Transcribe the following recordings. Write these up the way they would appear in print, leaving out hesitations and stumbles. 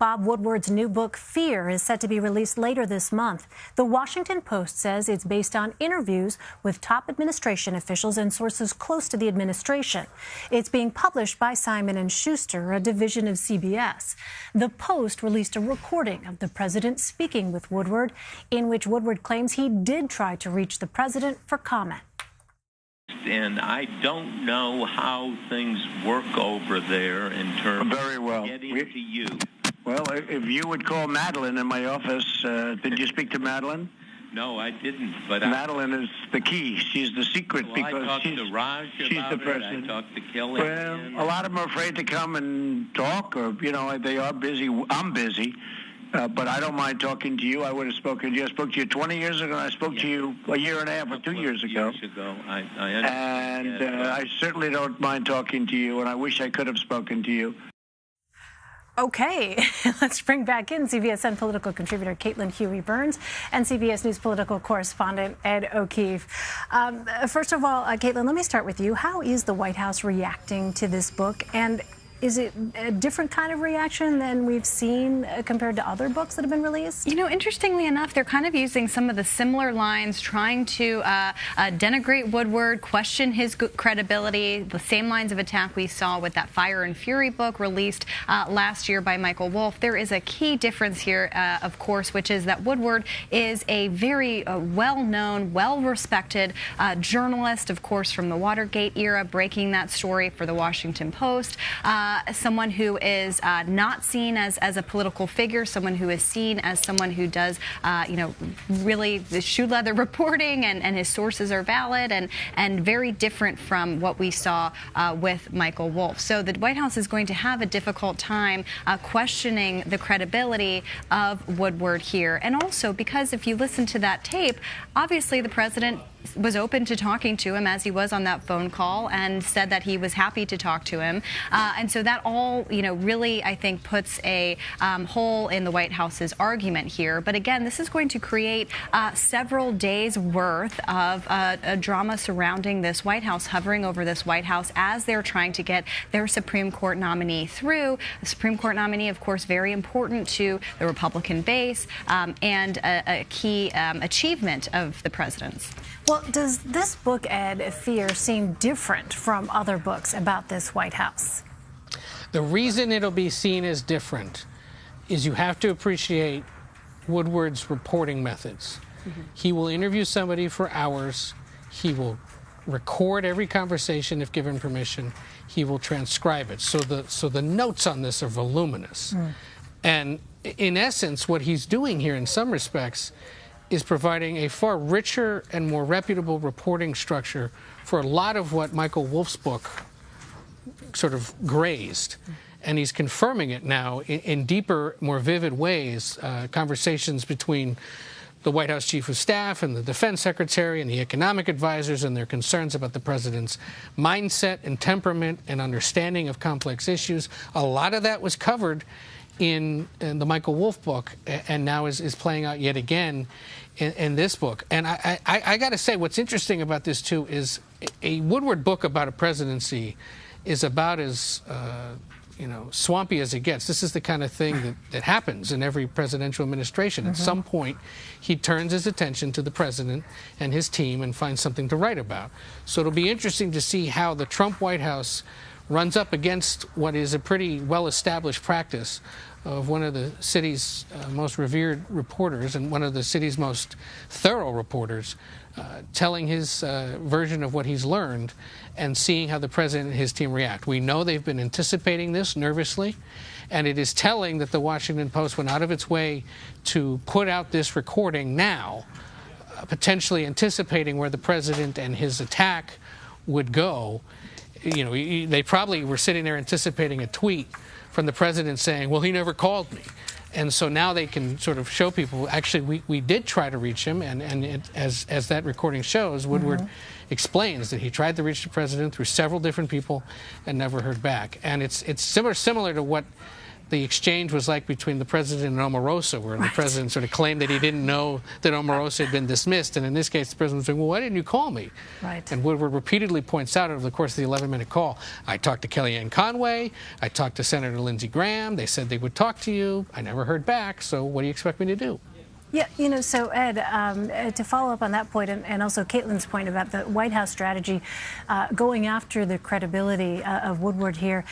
Bob Woodward's new book, Fear, is set to be released later this month. The Washington Post says it's based on interviews with top administration officials and sources close to the administration. It's being published by Simon & Schuster, a division of CBS. The Post released a recording of the president speaking with Woodward, in which Woodward claims he did try to reach the president for comment. And I don't know how things work over there in terms of getting to you. Well, if you would call Madeline in my office, did you speak to Madeline? No, I didn't. But Madeline is the key. She's the secret because she's the person. I talked to Kelly. Well, a lot of them are afraid to come and talk, or they are busy. I'm busy. But I don't mind talking to you. I would have spoken to you. I spoke to you 20 years ago. I spoke to you a year and a half or 2 years ago. I understand. And I certainly don't mind talking to you, and I wish I could have spoken to you. Okay, let's bring back in CBSN political contributor Caitlin Huey-Burns and CBS News political correspondent Ed O'Keefe. First of all, Caitlin, let me start with you. How is the White House reacting to this book? And is it a different kind of reaction than we've seen compared to other books that have been released? You know, interestingly enough, they're kind of using some of the similar lines, trying to denigrate Woodward, question his credibility, the same lines of attack we saw with that Fire and Fury book released last year by Michael Wolff. There is a key difference here, of course, which is that Woodward is a very well-known, well-respected journalist, of course, from the Watergate era, breaking that story for the Washington Post. Someone who is not seen as a political figure, someone who is seen as someone who does, really the shoe leather reporting, and his sources are valid and very different from what we saw with Michael Wolff. So the White House is going to have a difficult time questioning the credibility of Woodward here. And also because if you listen to that tape, obviously the president was open to talking to him, as he was on that phone call, and said that he was happy to talk to him. And so that all, really, I think, puts a hole in the White House's argument here. But again, this is going to create several days' worth of a drama surrounding this White House, hovering over this White House as they're trying to get their Supreme Court nominee through. The Supreme Court nominee, of course, very important to the Republican base and a key achievement of the president's. Well, does this book, Ed, Fear, seem different from other books about this White House? The reason it'll be seen as different is you have to appreciate Woodward's reporting methods. Mm-hmm. He will interview somebody for hours. He will record every conversation if given permission. He will transcribe it. So the notes on this are voluminous. Mm. And in essence, what he's doing here in some respects is providing a far richer and more reputable reporting structure for a lot of what Michael Wolff's book sort of grazed. And he's confirming it now in deeper, more vivid ways, conversations between the White House Chief of Staff and the Defense Secretary and the economic advisors and their concerns about the president's mindset and temperament and understanding of complex issues. A lot of that was covered in the Michael Wolff book, and now is playing out yet again in this book. And I got to say, what's interesting about this, too, is a Woodward book about a presidency is about as swampy as it gets. This is the kind of thing that happens in every presidential administration. Mm-hmm. At some point, he turns his attention to the president and his team and finds something to write about. So it'll be interesting to see how the Trump White House runs up against what is a pretty well-established practice of one of the city's most revered reporters and one of the city's most thorough reporters telling his version of what he's learned and seeing how the president and his team react. We know they've been anticipating this nervously, and it is telling that the Washington Post went out of its way to put out this recording now, potentially anticipating where the president and his attack would go. They probably were sitting there anticipating a tweet from the president saying, well, he never called me. And so now they can sort of show people, actually, we did try to reach him, and as that recording shows, Woodward explains that he tried to reach the president through several different people and never heard back. And it's similar to what the exchange was like between the president and Omarosa, where the president sort of claimed that he didn't know that Omarosa had been dismissed. And in this case, the president was saying, well, why didn't you call me? Right. And Woodward repeatedly points out over the course of the 11-minute call, I talked to Kellyanne Conway, I talked to Senator Lindsey Graham, they said they would talk to you, I never heard back, so what do you expect me to do? Yeah, so Ed, to follow up on that point, and also Caitlin's point about the White House strategy going after the credibility of Woodward here,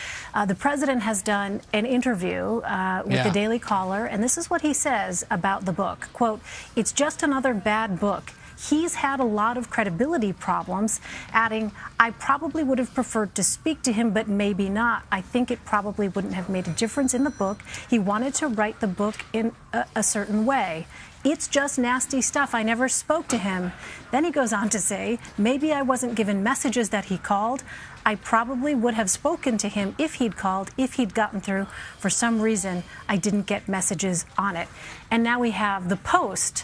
the president has done an interview with the Daily Caller, and this is what he says about the book. Quote, "It's just another bad book. He's had a lot of credibility problems," adding, "I probably would have preferred to speak to him, but maybe not. I think it probably wouldn't have made a difference in the book. He wanted to write the book in a certain way. It's just nasty stuff. I never spoke to him." Then he goes on to say, "Maybe I wasn't given messages that he called. I probably would have spoken to him if he'd called, if he'd gotten through. For some reason, I didn't get messages on it." And now we have the Post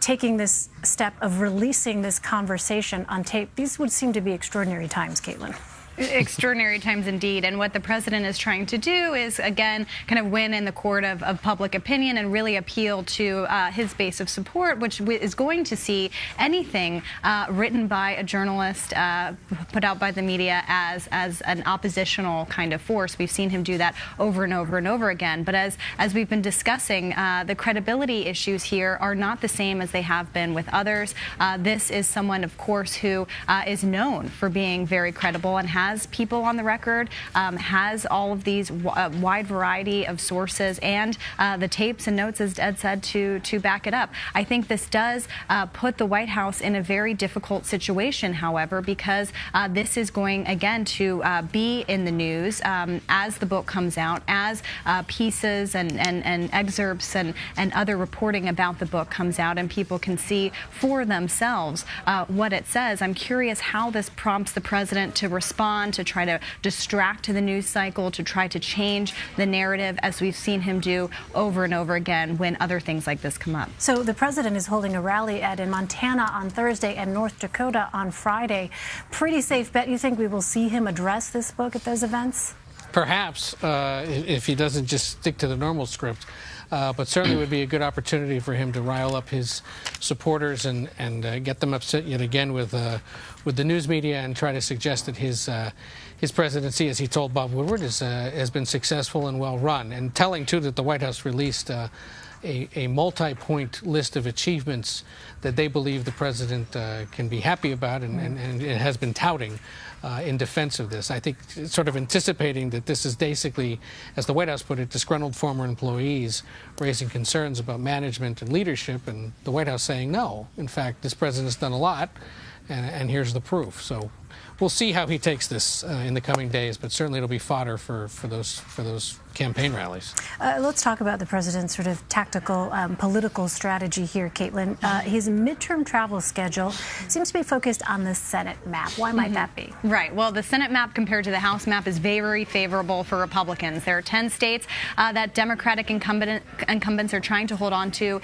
taking this step of releasing this conversation on tape. These would seem to be extraordinary times, Caitlin. Extraordinary times indeed. And what the president is trying to do is, again, kind of win in the court of public opinion and really appeal to his base of support, which is going to see anything written by a journalist, put out by the media as an oppositional kind of force. We've seen him do that over and over and over again. But as we've been discussing, the credibility issues here are not the same as they have been with others. This is someone, of course, who is known for being very credible and has people on the record, has all of these wide variety of sources, and the tapes and notes, as Ed said, to back it up. I think this does put the White House in a very difficult situation, however, because this is going, again, to be in the news as the book comes out, as pieces and excerpts and other reporting about the book comes out, and people can see for themselves what it says. I'm curious how this prompts the president to respond, to try to distract the news cycle, to try to change the narrative, as we've seen him do over and over again when other things like this come up. So the president is holding a rally in Montana on Thursday and North Dakota on Friday. Pretty safe bet you think we will see him address this book at those events? Perhaps, if he doesn't just stick to the normal script. But certainly would be a good opportunity for him to rile up his supporters and get them upset yet again with the news media, and try to suggest that his presidency, as he told Bob Woodward, has been successful and well run. And telling, too, that the White House released a multi-point list of achievements that they believe the president can be happy about, and it has been touting in defense of this. I think sort of anticipating that this is basically, as the White House put it, disgruntled former employees raising concerns about management and leadership, and the White House saying, no, in fact, this president's done a lot, and here's the proof. So we'll see how he takes this in the coming days, but certainly it'll be fodder for those campaign rallies. Let's talk about the president's sort of tactical political strategy here, Caitlin. His midterm travel schedule seems to be focused on the Senate map. Why might that be? Right. Well, the Senate map compared to the House map is very favorable for Republicans. There are 10 states that Democratic incumbents are trying to hold on to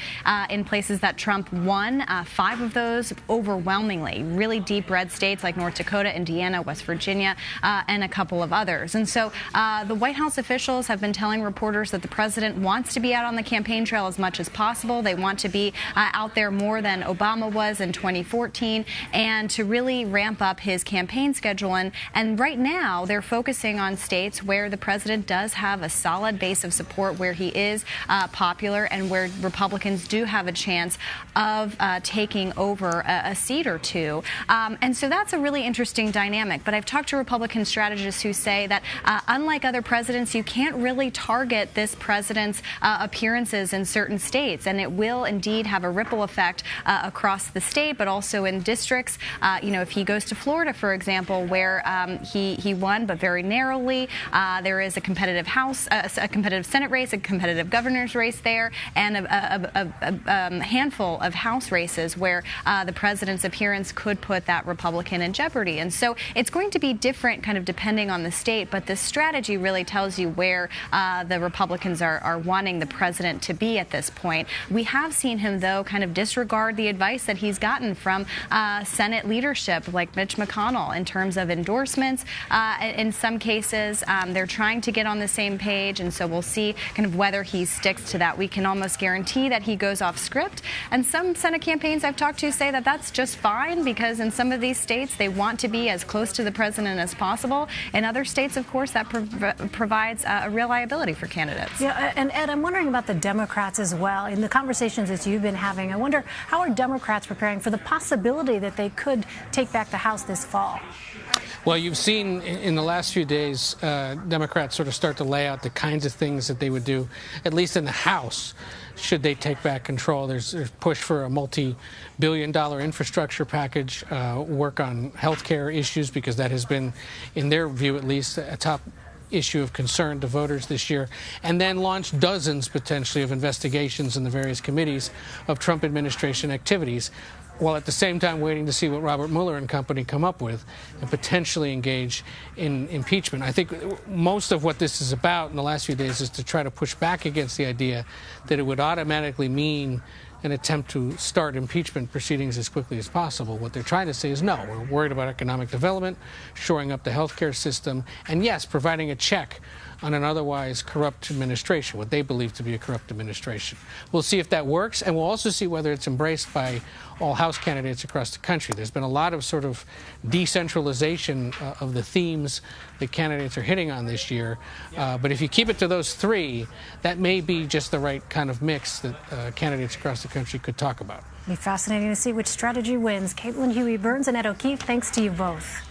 in places that Trump won. 5 of those overwhelmingly really deep red states like North Dakota, Indiana, West Virginia, and a couple of others. And so the White House officials have been telling reporters that the president wants to be out on the campaign trail as much as possible. They want to be out there more than Obama was in 2014, and to really ramp up his campaign schedule. And right now, they're focusing on states where the president does have a solid base of support, where he is popular, and where Republicans do have a chance of taking over a seat or two. And so that's a really interesting dynamic. But I've talked to Republican strategists who say that unlike other presidents, you can't really target this president's appearances in certain states, and it will indeed have a ripple effect across the state, but also in districts. If he goes to Florida, for example, where he won, but very narrowly, there is a competitive a competitive Senate race, a competitive governor's race there, and a handful of House races where the president's appearance could put that Republican in jeopardy. And so it's going to be different kind of depending on the state, but this strategy really tells you where the Republicans are wanting the president to be at this point. We have seen him, though, kind of disregard the advice that he's gotten from Senate leadership like Mitch McConnell in terms of endorsements. In some cases, they're trying to get on the same page, and so we'll see kind of whether he sticks to that. We can almost guarantee that he goes off script, and some Senate campaigns I've talked to say that that's just fine, because in some of these states they want to be as close to the president as possible. In other states, of course, that provides a real liability for candidates. Yeah, and Ed, I'm wondering about the Democrats as well. In the conversations that you've been having, I wonder, how are Democrats preparing for the possibility that they could take back the House this fall? Well, you've seen in the last few days, Democrats sort of start to lay out the kinds of things that they would do, at least in the House, should they take back control. There's push for a multi-billion-dollar infrastructure package, work on health care issues, because that has been, in their view at least, a top issue of concern to voters this year, and then launch dozens potentially of investigations in the various committees of Trump administration activities, while at the same time waiting to see what Robert Mueller and company come up with and potentially engage in impeachment. I think most of what this is about in the last few days is to try to push back against the idea that it would automatically mean an attempt to start impeachment proceedings as quickly as possible. What they're trying to say is, no, we're worried about economic development, shoring up the healthcare system, and yes, providing a check on an otherwise corrupt administration, what they believe to be a corrupt administration. We'll see if that works, and we'll also see whether it's embraced by all House candidates across the country. There's been a lot of sort of decentralization of the themes that candidates are hitting on this year. But if you keep it to those three, that may be just the right kind of mix that candidates across the country could talk about. It'll be fascinating to see which strategy wins. Caitlin Huey-Burns and Ed O'Keefe, thanks to you both.